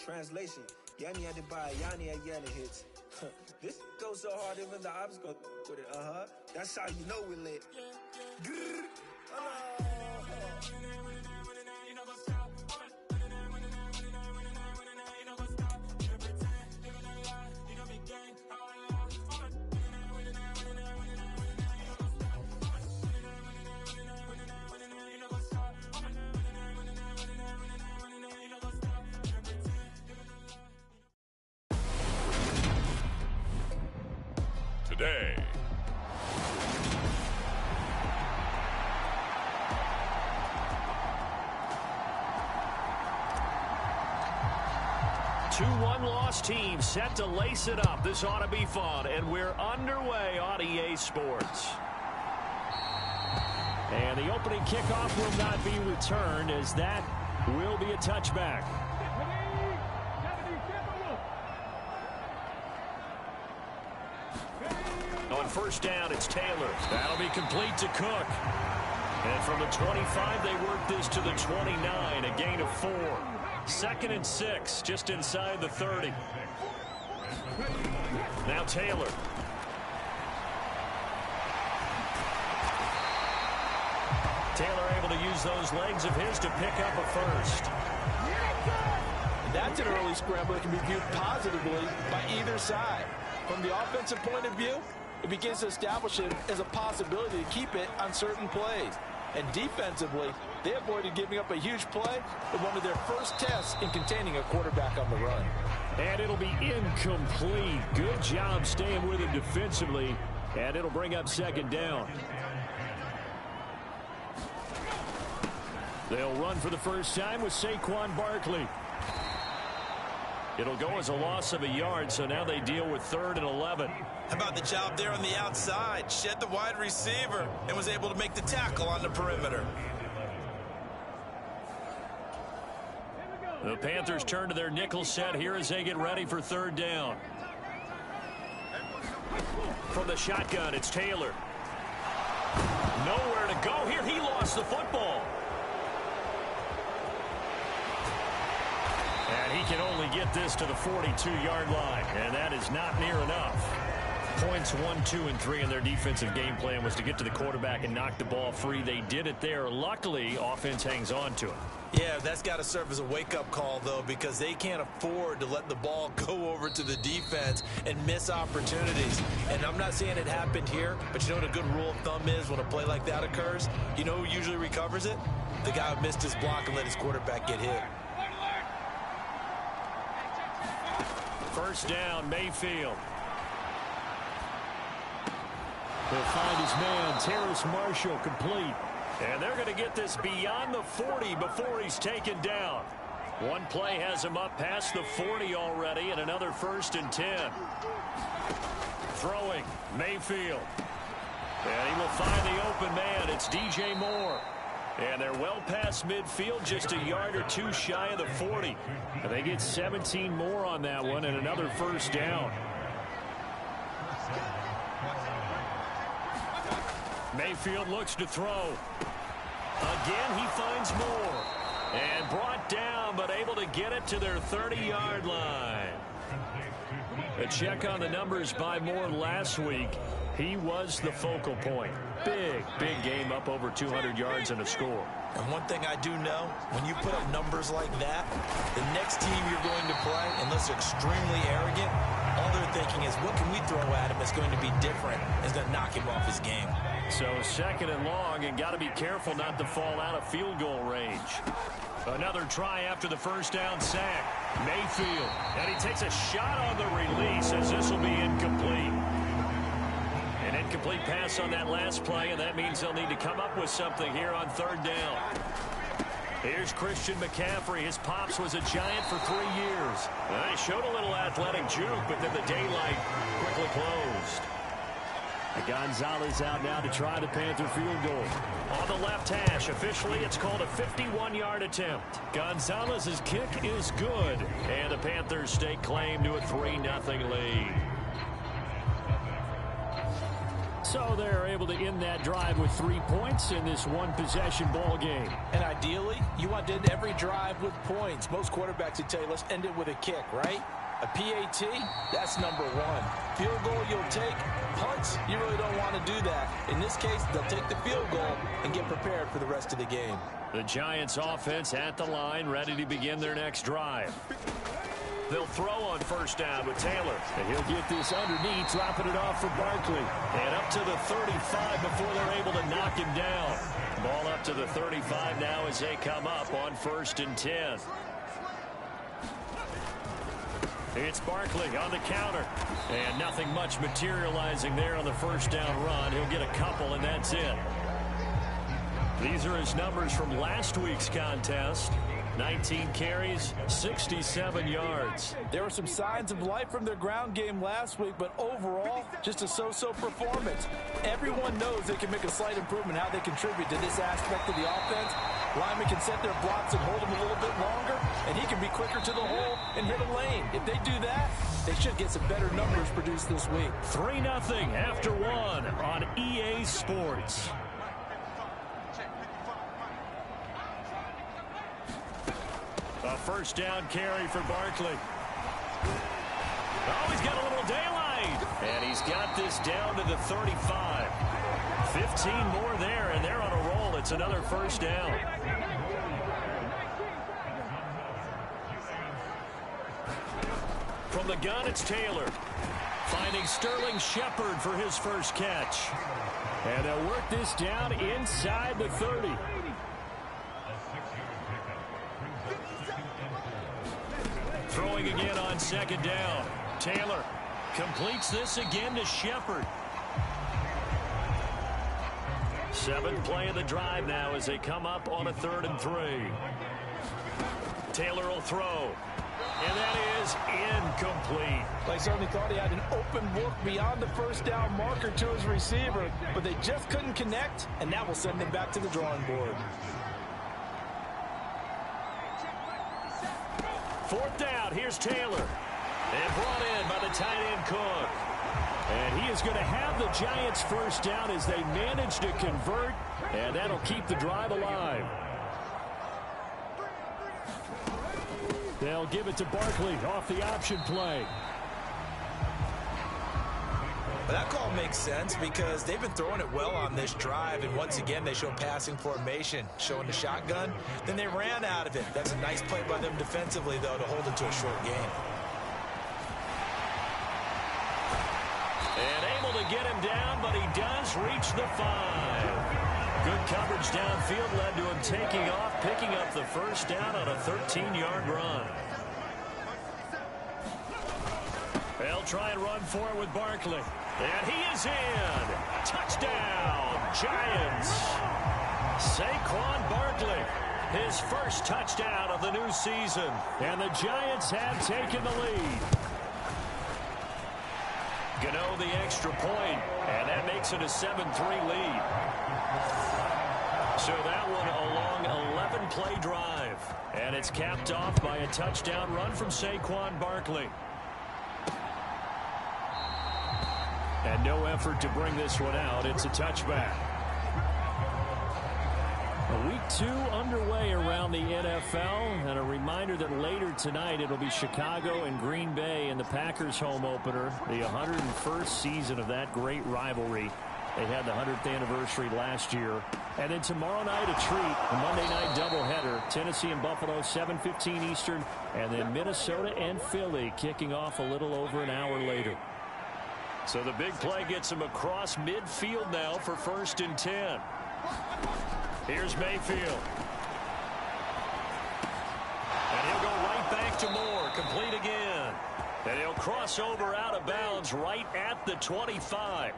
Translation, Yanni had to buy Yanni at Yanni hits. This goes so hard even the ops go with it, That's how you know we lit. Grrr. Today. Two one-loss teams set to lace it up. This ought to be fun, and we're underway on EA Sports. And the opening kickoff will not be returned, as that will be a touchback. On first down, it's Taylor. That'll be complete to Cook. And from the 25, they work this to the 29, a gain of 4. 2nd and 6, just inside the 30. Now Taylor. Taylor able to use those legs of his to pick up a first. That's an early scramble that can be viewed positively by either side. From the offensive point of view, it begins to establish it as a possibility to keep it on certain plays. And defensively, they avoided giving up a huge play in one of their first tests in containing a quarterback on the run. And it'll be incomplete. Good job staying with it defensively. And it'll bring up 2nd down. They'll run for the first time with Saquon Barkley. It'll go as a loss of a yard, so now they deal with 3rd and 11. How about the job there on the outside? Shed the wide receiver and was able to make the tackle on the perimeter. The Panthers turn to their nickel set here as they get ready for 3rd down. From the shotgun, it's Taylor. Nowhere to go here. He lost the football. And he can only get this to the 42-yard line, and that is not near enough. Points 1, 2, and 3 in their defensive game plan was to get to the quarterback and knock the ball free. They did it there. Luckily, offense hangs on to it. Yeah, that's got to serve as a wake-up call, though, because they can't afford to let the ball go over to the defense and miss opportunities. And I'm not saying it happened here, but you know what a good rule of thumb is when a play like that occurs? You know who usually recovers it? The guy who missed his block and let his quarterback get hit. First down, Mayfield. He'll find his man, Terrace Marshall, complete. And they're going to get this beyond the 40 before he's taken down. One play has him up past the 40 already, and another 1st and 10. Throwing, Mayfield. And he will find the open man. It's DJ Moore. And they're well past midfield, just a yard or 2 shy of the 40. And they get 17 more on that one and another 1st down. Mayfield looks to throw. Again, he finds Moore. And brought down, but able to get it to their 30-yard line. A check on the numbers by Moore last week. He was the focal point. Big game, up over 200 yards and a score. And one thing I do know, when you put up numbers like that, the next team you're going to play, unless they're extremely arrogant, all they're thinking is, what can we throw at him that's going to be different? It's going to knock him off his game. So 2nd and long, and got to be careful not to fall out of field goal range. Another try after the first down sack. Mayfield, and he takes a shot on the release as this will be incomplete. An incomplete pass on that last play, and that means they'll need to come up with something here on 3rd down. Here's Christian McCaffrey. His pops was a Giant for 3 years. He showed a little athletic juke, but then the daylight quickly closed. Gonzalez out now to try the Panther field goal. On the left hash, officially it's called a 51-yard attempt. Gonzalez's kick is good, and the Panthers stake claim to a 3-0 lead. So they're able to end that drive with 3 points in this one-possession ball game. And ideally, you want to end every drive with points. Most quarterbacks would tell you, let's end it with a kick, right? A PAT, that's number one. Field goal you'll take. Punts, you really don't want to do that. In this case, they'll take the field goal and get prepared for the rest of the game. The Giants offense at the line, ready to begin their next drive. They'll throw on first down with Taylor. And he'll get this underneath, dropping it off for Barkley. And up to the 35 before they're able to knock him down. Ball up to the 35 now as they come up on 1st and 10. It's Barkley on the counter. And nothing much materializing there on the first down run. He'll get a couple, and that's it. These are his numbers from last week's contest. 19 carries, 67 yards. There were some signs of life from their ground game last week, but overall, just a so-so performance. Everyone knows they can make a slight improvement how they contribute to this aspect of the offense. Linemen can set their blocks and hold them a little bit longer, and he can be quicker to the hole and hit a lane. If they do that, they should get some better numbers produced this week. 3-0 after 1 on EA Sports. A first down carry for Barkley. Oh, he's got a little daylight. And he's got this down to the 35. 15 more there, and they're on a roll. It's another first down. From the gun, it's Taylor. Finding Sterling Shepard for his first catch. And they'll work this down inside the 30. Throwing again on second down. Taylor completes this again to Shepard. 7th play of the drive now as they come up on a 3rd and 3. Taylor will throw. And that is incomplete. They certainly thought he had an open look beyond the first down marker to his receiver, but they just couldn't connect, and that will send them back to the drawing board. 4th down, here's Taylor. And brought in by the tight end Cook. And he is going to have the Giants first down as they manage to convert, and that'll keep the drive alive. They'll give it to Barkley off the option play. But that call makes sense because they've been throwing it well on this drive, and once again they show passing formation, showing the shotgun. Then they ran out of it. That's a nice play by them defensively, though, to hold it to a short game. And able to get him down, but he does reach the 5. Good coverage downfield led to him taking off, picking up the first down on a 13-yard run. They'll try and run for it with Barkley. And he is in. Touchdown, Giants. Saquon Barkley, his first touchdown of the new season. And the Giants have taken the lead. Gano the extra point, and that makes it a 7-3 lead. So that one a long 11-play drive. And it's capped off by a touchdown run from Saquon Barkley. And no effort to bring this one out. It's a touchback. Week 2 underway around the NFL. And a reminder that later tonight it'll be Chicago and Green Bay in the Packers home opener. The 101st season of that great rivalry. They had the 100th anniversary last year. And then tomorrow night a treat. A Monday night doubleheader. Tennessee and Buffalo 7:15 Eastern. And then Minnesota and Philly kicking off a little over an hour later. So the big play gets him across midfield now for 1st and 10. Here's Mayfield. And he'll go right back to Moore. Complete again. And he'll cross over out of bounds right at the 25.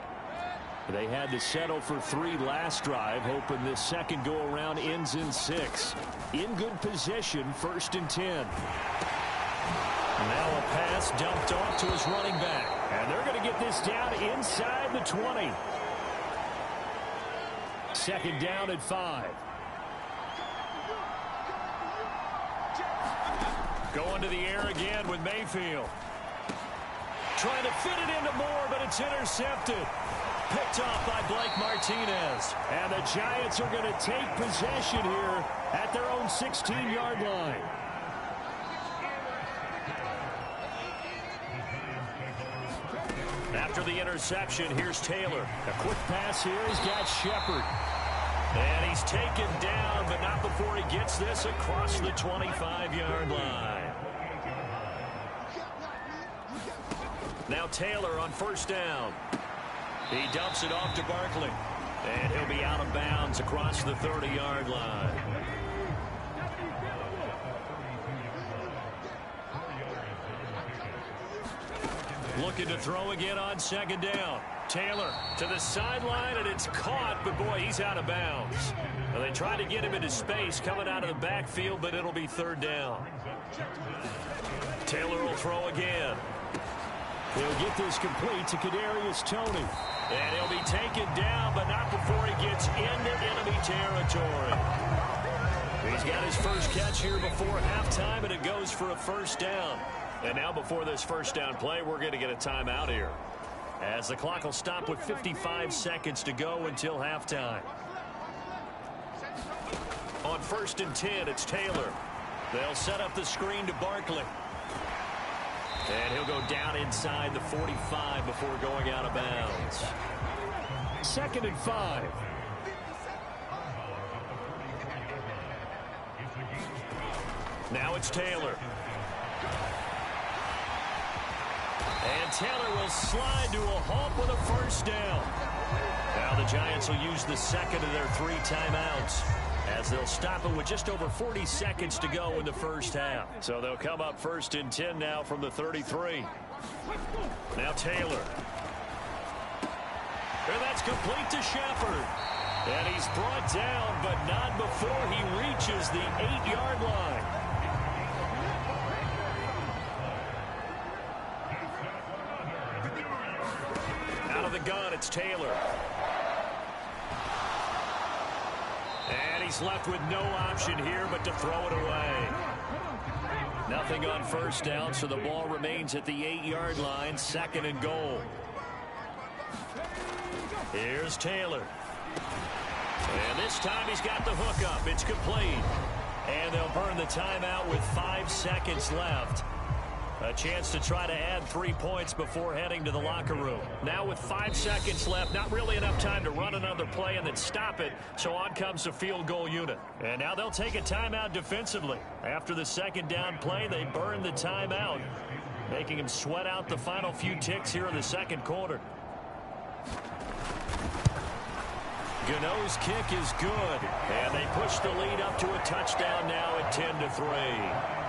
They had to settle for 3 last drive, hoping this second go-around ends in 6. In good position, 1st and 10. Now a pass dumped off to his running back. And they're going to get this down inside the 20. 2nd down at 5. Going to the air again with Mayfield. Trying to fit it into Moore, but it's intercepted. Picked off by Blake Martinez. And the Giants are going to take possession here at their own 16-yard line. After the interception, here's Taylor. A quick pass here. He's got Shepard. And he's taken down, but not before he gets this across the 25-yard line. Now Taylor on first down. He dumps it off to Barkley. And he'll be out of bounds across the 30-yard line. Looking to throw again on second down. Taylor to the sideline, and it's caught, but boy, he's out of bounds. Well, they tried to get him into space coming out of the backfield, but it'll be third down. Taylor will throw again. He'll get this complete to Kadarius Toney. And he'll be taken down, but not before he gets into enemy territory. He's got his first catch here before halftime, and it goes for a first down. And now before this first down play, we're going to get a timeout here, as the clock will stop with 55 seconds to go until halftime. On 1st and 10, it's Taylor. They'll set up the screen to Barkley. And he'll go down inside the 45 before going out of bounds. 2nd and 5. Now it's Taylor. And Taylor will slide to a halt with a first down. Now the Giants will use the second of their 3 timeouts, as they'll stop it with just over 40 seconds to go in the first half. So they'll come up 1st and 10 now from the 33. Now Taylor. And that's complete to Shepard. And he's brought down, but not before he reaches the 8-yard line. Out of the gun, it's Taylor. And he's left with no option here but to throw it away. Nothing on first down, so the ball remains at the 8-yard line, 2nd and goal. Here's Taylor. And this time he's got the hook up. It's complete. And they'll burn the timeout with 5 seconds left. A chance to try to add 3 points before heading to the locker room. Now with 5 seconds left, not really enough time to run another play and then stop it, so on comes the field goal unit. And now they'll take a timeout defensively. After the second down play, they burn the timeout, making him sweat out the final few ticks here in the second quarter. Gano's kick is good, and they push the lead up to a touchdown now at 10-3.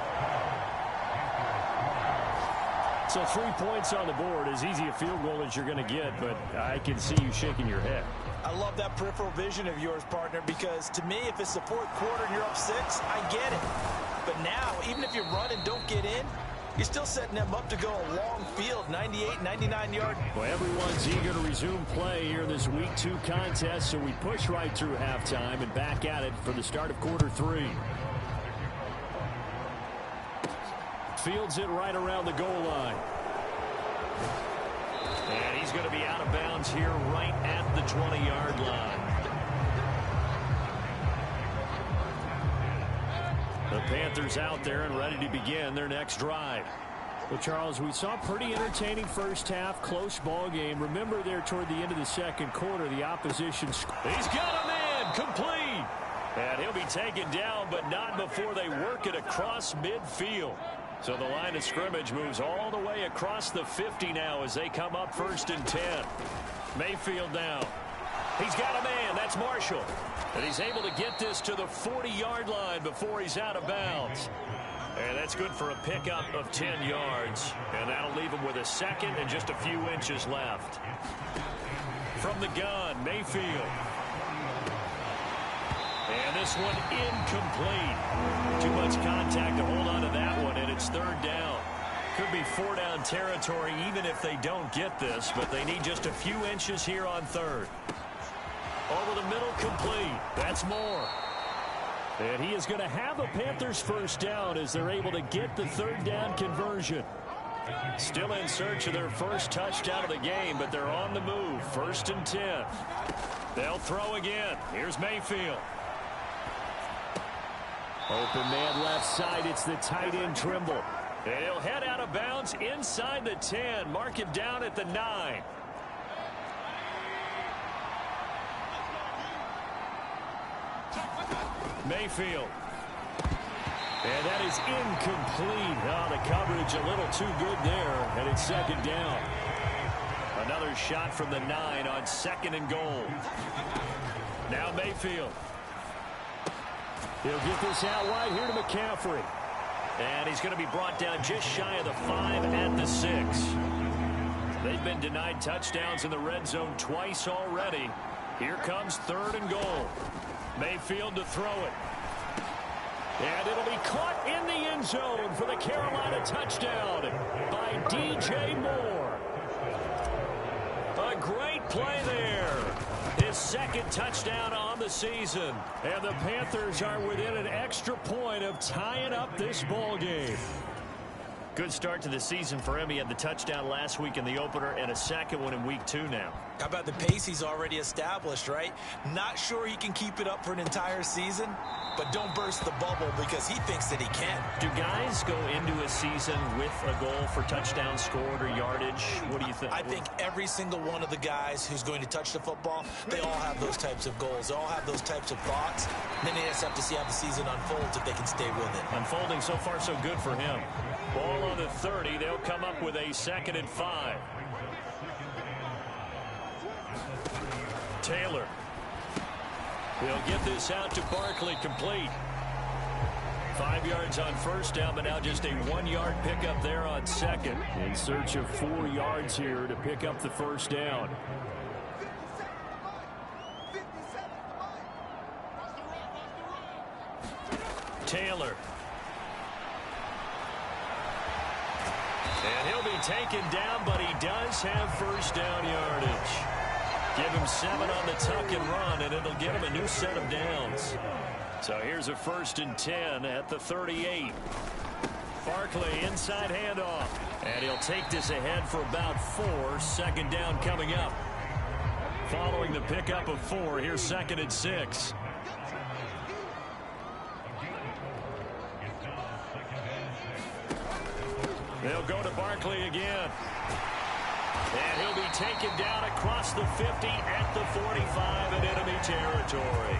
So 3 points on the board, as easy a field goal as you're going to get, but I can see you shaking your head. I love that peripheral vision of yours, partner, because to me, if it's the 4th quarter and you're up 6, I get it. But now, even if you run and don't get in, you're still setting them up to go a long field, 98, 99 yards. Well, everyone's eager to resume play here in this Week 2 contest, so we push right through halftime and back at it for the start of quarter 3. Fields it right around the goal line. And he's going to be out of bounds here right at the 20-yard line. The Panthers out there and ready to begin their next drive. Well, Charles, we saw a pretty entertaining first half, close ball game. Remember there toward the end of the second quarter, the opposition. He's got a man, complete. And he'll be taken down, but not before they work it across midfield. So the line of scrimmage moves all the way across the 50 now as they come up 1st and 10. Mayfield now. He's got a man. That's Marshall. And he's able to get this to the 40-yard line before he's out of bounds. And that's good for a pickup of 10 yards. And that'll leave him with a second and just a few inches left. From the gun, Mayfield. And this one incomplete. Too much contact to hold on to that one, and it's 3rd down. Could be 4-down territory even if they don't get this, but they need just a few inches here on 3rd. Over the middle, complete. That's Moore. And he is going to have a Panthers first down as they're able to get the 3rd down conversion. Still in search of their first touchdown of the game, but they're on the move. 1st and 10. They'll throw again. Here's Mayfield. Open man left side. It's the tight end Trimble. And he'll head out of bounds inside the 10. Mark him down at the 9. Mayfield. And that is incomplete. Oh, the coverage a little too good there, and it's 2nd down. Another shot from the 9 on 2nd and goal. Now Mayfield. He'll get this out wide here to McCaffrey. And he's going to be brought down just shy of the 5 at the 6. They've been denied touchdowns in the red zone twice already. Here comes 3rd and goal. Mayfield to throw it. And it'll be caught in the end zone for the Carolina touchdown by DJ Moore. A great play there. His 2nd touchdown on the season. And the Panthers are within an extra point of tying up this ball game. Good start to the season for him. He had the touchdown last week in the opener and a 2nd one in week 2 now. How about the pace he's already established, right? Not sure he can keep it up for an entire season, but don't burst the bubble because he thinks that he can. Do guys go into a season with a goal for touchdowns scored or yardage? What do you think? I think every single one of the guys who's going to touch the football, they all have those types of goals. They all have those types of thoughts. And then they just have to see how the season unfolds if they can stay with it. Unfolding so far so good for him. Ball on the 30. They'll come up with a 2nd and 5. Taylor. He'll get this out to Barkley, complete. 5 yards on 1st down, but now just a 1-yard pickup there on 2nd. In search of 4 yards here to pick up the 1st down. Taylor. And he'll be taken down, but he does have 1st down yardage. Give him 7 on the tuck and run, and it'll give him a new set of downs. So here's a 1st and 10 at the 38. Barkley inside handoff. And he'll take this ahead for about 4. 2nd down coming up. Following the pickup of 4, here's 2nd and 6. They'll go to Barkley again. And he'll be taken down across the 50 at the 45 in enemy territory.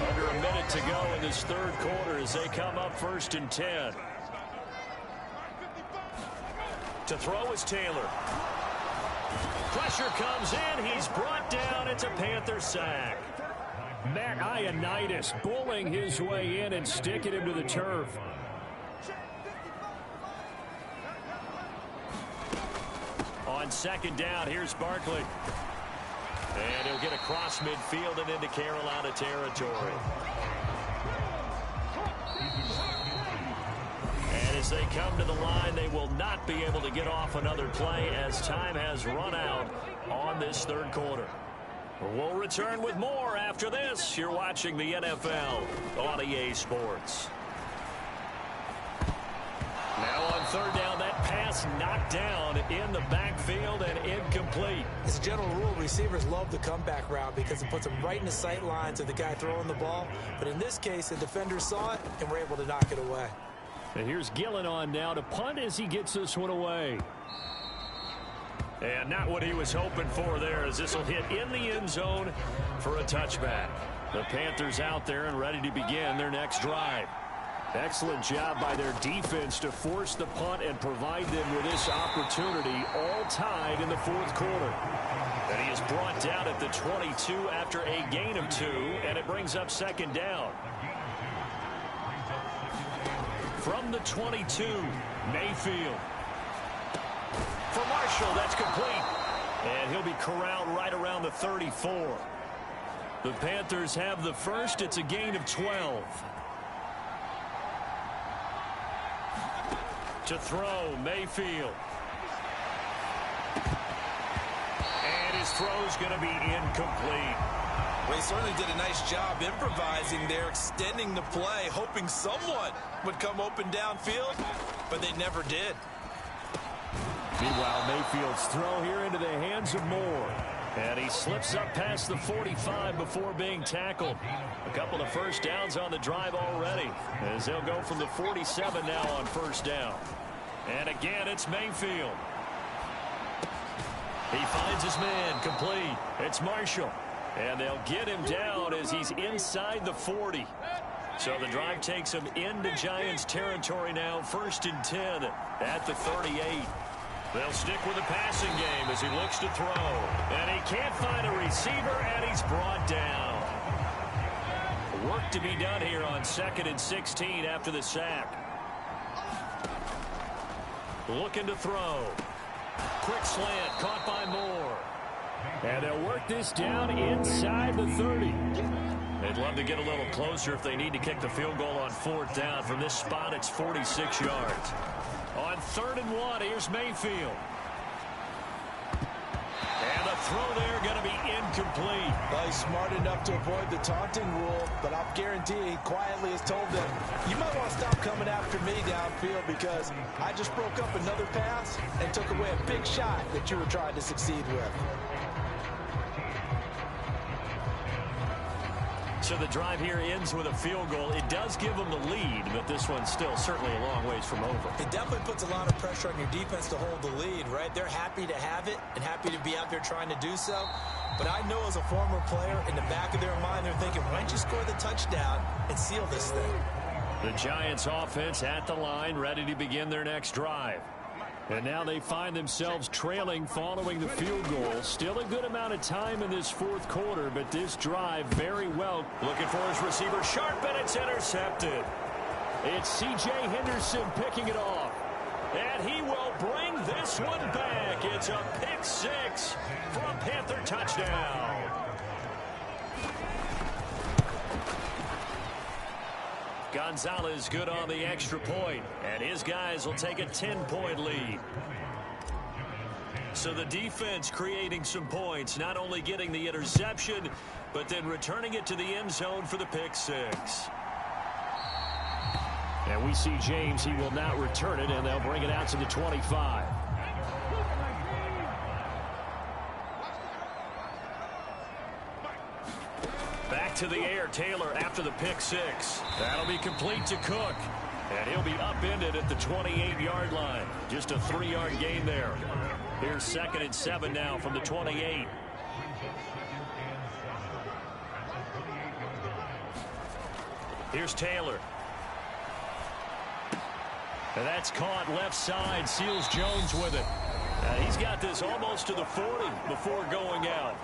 Under a minute to go in this 3rd quarter as they come up 1st and 10. To throw is Taylor. Pressure comes in. He's brought down. It's a Panther sack. Matt Ioannidis bullying his way in and sticking him to the turf. On 2nd down, here's Barkley. And he'll get across midfield and into Carolina territory. And as they come to the line, they will not be able to get off another play as time has run out on this 3rd quarter. We'll return with more after this. You're watching the NFL on EA Sports. Now on 3rd down, that pass knocked down in the backfield and incomplete. As a general rule, receivers love the comeback route because it puts them right in the sight lines of the guy throwing the ball. But in this case, the defender saw it and were able to knock it away. And here's Gillen on now to punt as he gets this one away. And not what he was hoping for there, as this will hit in the end zone for a touchback. The Panthers out there and ready to begin their next drive. Excellent job by their defense to force the punt and provide them with this opportunity, all tied in the 4th quarter. And he is brought down at the 22 after a gain of 2, and it brings up 2nd down. From the 22, Mayfield. For Marshall, that's complete. And he'll be corralled right around the 34. The Panthers have the 1st. It's a gain of 12. To throw, Mayfield. And his throw's going to be incomplete. Well, he certainly did a nice job improvising there, extending the play, hoping someone would come open downfield, but they never did. Meanwhile, Mayfield's throw here into the hands of Moore. And he slips up past the 45 before being tackled. A couple of first downs on the drive already, as they'll go from the 47 now on first down. And again, it's Mayfield. He finds his man, complete. It's Marshall. And they'll get him down as he's inside the 40. So the drive takes him into Giants territory now, 1st and 10 at the 38. They'll stick with the passing game as he looks to throw. And he can't find a receiver, and he's brought down. Work to be done here on 2nd and 16 after the sack. Looking to throw. Quick slant, caught by Moore. And they'll work this down inside the 30. They'd love to get a little closer if they need to kick the field goal on 4th down. From this spot, it's 46 yards. On 3rd and 1, here's Mayfield. And the throw there going to be incomplete. Well, he's smart enough to avoid the taunting rule, but I'll guarantee he quietly has told them, you might want to stop coming after me downfield because I just broke up another pass and took away a big shot that you were trying to succeed with. So the drive here ends with a field goal. It does give them the lead, but this one's still certainly a long ways from over. It definitely puts a lot of pressure on your defense to hold the lead, right? They're happy to have it and happy to be out there trying to do so. But I know as a former player, in the back of their mind, they're thinking, why don't you score the touchdown and seal this thing? The Giants offense at the line, ready to begin their next drive. And now they find themselves trailing following the field goal. Still a good amount of time in this 4th quarter, but this drive very well. Looking for his receiver, sharp, and it's intercepted. It's C.J. Henderson picking it off. And he will bring this one back. It's a pick 6 for a Panther touchdown. Gonzalez good on the extra point, and his guys will take a 10-point lead. So the defense creating some points, not only getting the interception, but then returning it to the end zone for the pick 6. And we see James, he will not return it, and they'll bring it out to the 25. Back to the air, Taylor after the pick 6. That'll be complete to Cook. And he'll be upended at the 28-yard line. Just a 3-yard gain there. Here's 2nd and 7 now from the 28. Here's Taylor. And that's caught left side. Seals Jones with it. He's got this almost to the 40 before going out.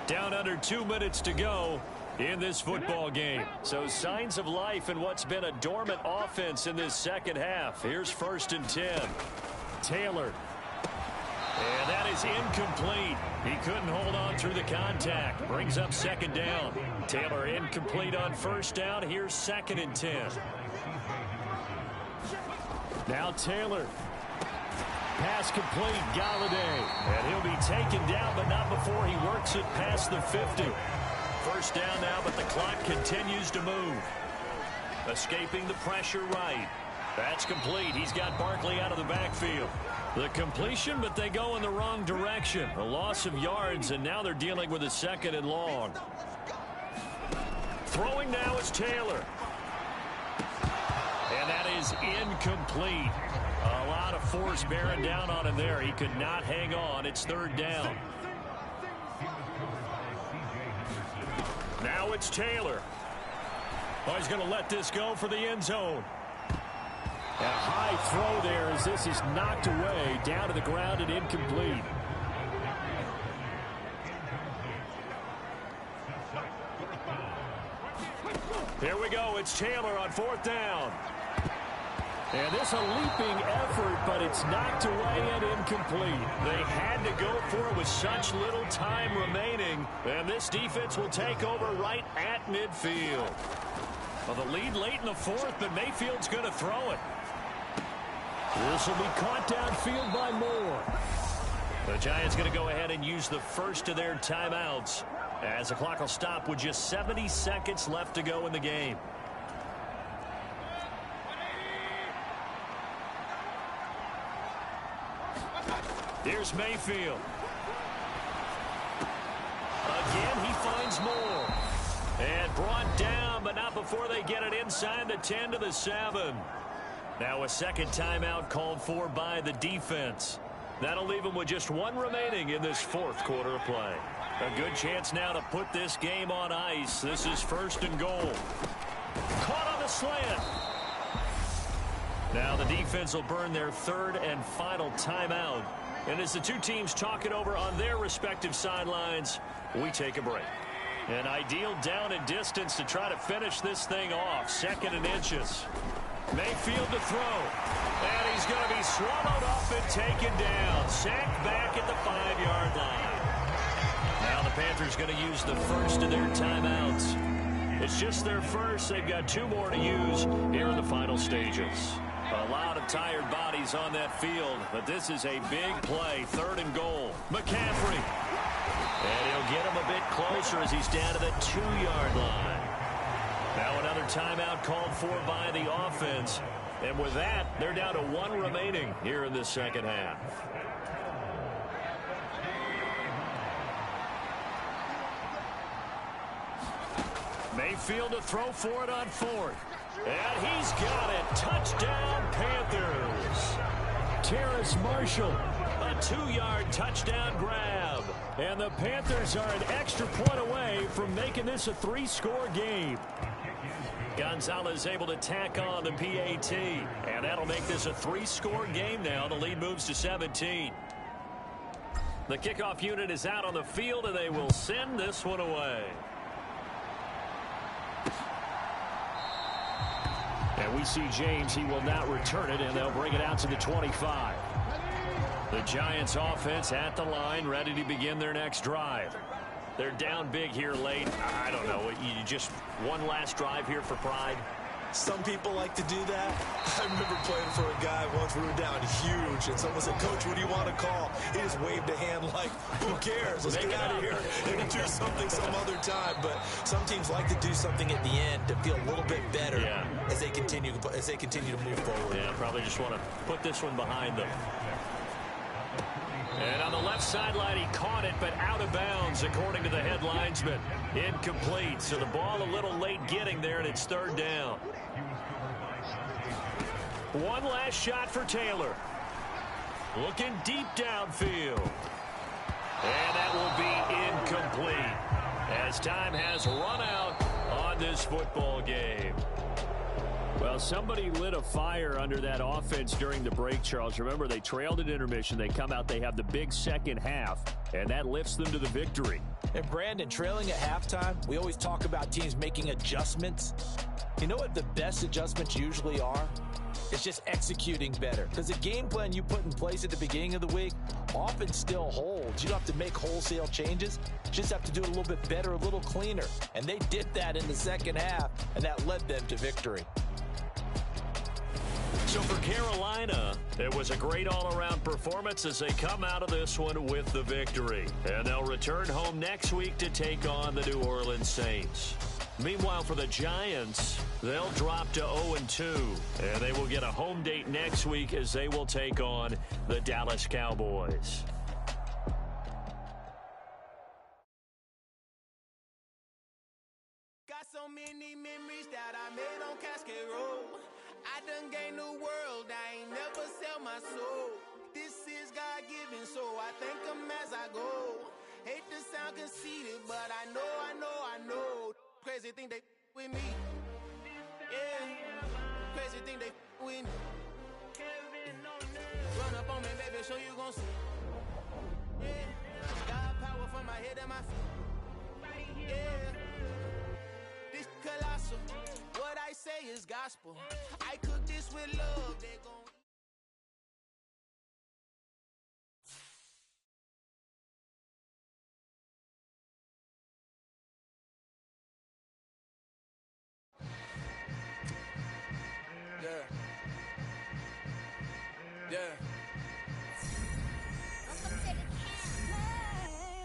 Down under 2 minutes to go in this football game. So signs of life in what's been a dormant offense in this second half. Here's 1st and 10. Taylor. And that is incomplete. He couldn't hold on through the contact. Brings up 2nd down. Taylor incomplete on 1st down. Here's 2nd and 10. Now Taylor. Pass complete, Galladay. And he'll be taken down, but not before he works it past the 50. 1st down now, but the clock continues to move. Escaping the pressure right. That's complete. He's got Barkley out of the backfield. The completion, but they go in the wrong direction. A loss of yards, and now they're dealing with a 2nd and long. Throwing now is Taylor. And that is incomplete. A lot of force bearing down on him there. He could not hang on. It's 3rd down. Now it's Taylor. Oh, he's going to let this go for the end zone. And a high throw there as this is knocked away, down to the ground and incomplete. Here we go. It's Taylor on 4th down. And this a leaping effort, but it's knocked away and incomplete. They had to go for it with such little time remaining. And this defense will take over right at midfield. Well, the lead late in the 4th, but Mayfield's going to throw it. This will be caught downfield by Moore. The Giants going to go ahead and use the first of their timeouts as the clock will stop with just 70 seconds left to go in the game. Here's Mayfield. Again, he finds more. And brought down, but not before they get it inside the 10 to the 7. Now a second timeout called for by the defense. That'll leave them with just one remaining in this fourth quarter of play. A good chance now to put this game on ice. This is 1st and goal. Caught on the slant. Now the defense will burn their third and final timeout. And as the two teams talk it over on their respective sidelines, we take a break. An ideal down and distance to try to finish this thing off. 2nd and inches. Mayfield to throw. And he's going to be swallowed up and taken down. Sacked back at the 5-yard line. Now the Panthers going to use the first of their timeouts. It's just their first. They've got 2 more to use here in the final stages. A lot of tired bodies on that field, but this is a big play. 3rd and goal. McCaffrey. And he'll get him a bit closer as he's down to the 2-yard line. Now another timeout called for by the offense. And with that, they're down to 1 remaining here in this second half. Mayfield to throw for it on 4th. And he's got it. Touchdown, Panthers. Terrace Marshall, a 2-yard touchdown grab. And the Panthers are an extra point away from making this a 3-score game. Gonzalez able to tack on the PAT. And that'll make this a 3-score game now. The lead moves to 17. The kickoff unit is out on the field, and they will send this one away. And we see James. He will not return it, and they'll bring it out to the 25. The Giants offense at the line, ready to begin their next drive. They're down big here late. I don't know. You just one last drive here for pride. Some people like to do that. I remember playing for a guy once. We were down huge, and someone said, "Coach, what do you want to call?" He just waved a hand like, "Who cares? Let's get out of here and do something some other time." But some teams like to do something at the end to feel a little bit better as they continue to move forward. Yeah, probably just want to put this one behind them. And on the left sideline, he caught it, but out of bounds, according to the head linesman. Incomplete, so the ball a little late getting there, and it's 3rd down. One last shot for Taylor. Looking deep downfield. And that will be incomplete, as time has run out on this football game. Well, somebody lit a fire under that offense during the break, Charles. Remember, they trailed at intermission. They come out, they have the big second half, and that lifts them to the victory. And Brandon, trailing at halftime, we always talk about teams making adjustments. You know what the best adjustments usually are? It's just executing better. Because the game plan you put in place at the beginning of the week often still holds. You don't have to make wholesale changes. You just have to do it a little bit better, a little cleaner. And they did that in the second half, and that led them to victory. So for Carolina, it was a great all-around performance as they come out of this one with the victory. And they'll return home next week to take on the New Orleans Saints. Meanwhile, for the Giants, they'll drop to 0-2, and they will get a home date next week as they will take on the Dallas Cowboys. Got so many memories that I made on Cascade Road. I done gained the world, I ain't never sell my soul. This is God-given, so I thank him as I go. Hate to sound conceited, but I know. Crazy think they with me. Yeah, crazy think they with me. Run up on me, baby, so you gon' see. Yeah, God power from my head and my feet. Yeah, this colossal. What I say is gospel. I cook this with love. They gon' Yeah.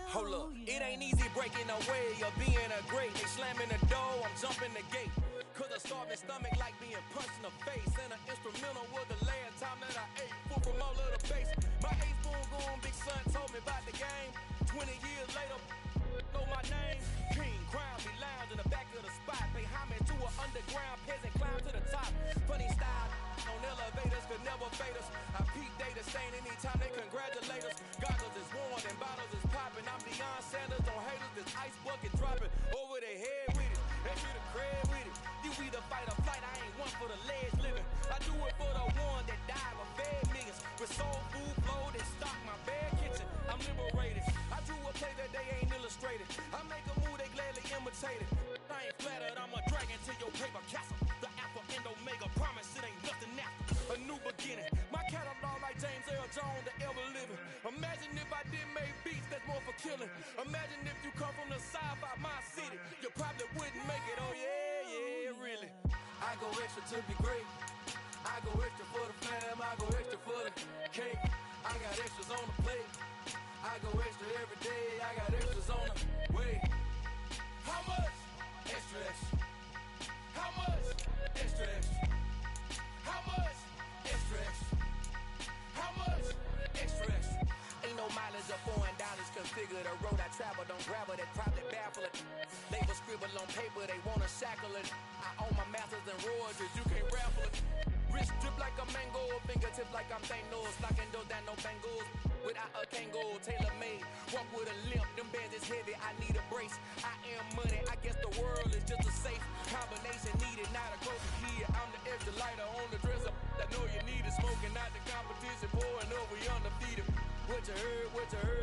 Hold up, it ain't easy breaking away or being a great. They slamming the door, I'm jumping the gate. Cause a starving stomach like being punched in the face. And an instrumental was the last time that I ate food from all of the base. My ace 20 years later, know my name. King, crown me, lounge in the back of the spot. Pay homage to an underground peasant, climb to the top. Funny style on elevators could never fade us. I peep data stain anytime they congratulate us. Goggles is worn and bottles is popping. I'm Deion Sanders on haters, this ice bucket dropping over their head with it. They should have cred with it. You either fight or flight, I ain't one for the ledge living. I do it for the one that died or fed millions. With soul food, flow, that stock my bare kitchen. I'm liberated. I drew a play that they ain't illustrated. I make a move, they gladly imitate it. I ain't flattered, I'm a dragon to your paper castle. The alpha and omega, promise it ain't nothing after. A new beginning. My catalog like James Earl Jones, the ever living. Imagine if I did make beats that's more for killing. Imagine if you come from the side by my city. You probably wouldn't make it, oh yeah, really. I go extra to be great. I go extra for the fam, I go extra for the cake. I got extras on the plate. I go extra every day, I got extras on the way. How much? Extra, extra. How much? Extra, extra. How much? Extra, extra. How much? Extra, extra. Ain't no mileage or $4 configure the road I travel. Don't gravel that probably baffle it. Label scribble on paper, they wanna shackle it. I own my masters and royalties, you can't raffle it. Wrist drip like a mango, fingertip like I'm Thanos. Knocking those down, no bangles. Without a Kango, tailor-made. Walk with a limp, them bands is heavy, I need a brace. I am money, I guess the world is just a safe combination needed, not a grocery kid. I'm the extra lighter on the dresser. I know you need it, smoking out the competition, pouring over, we undefeated. What you heard,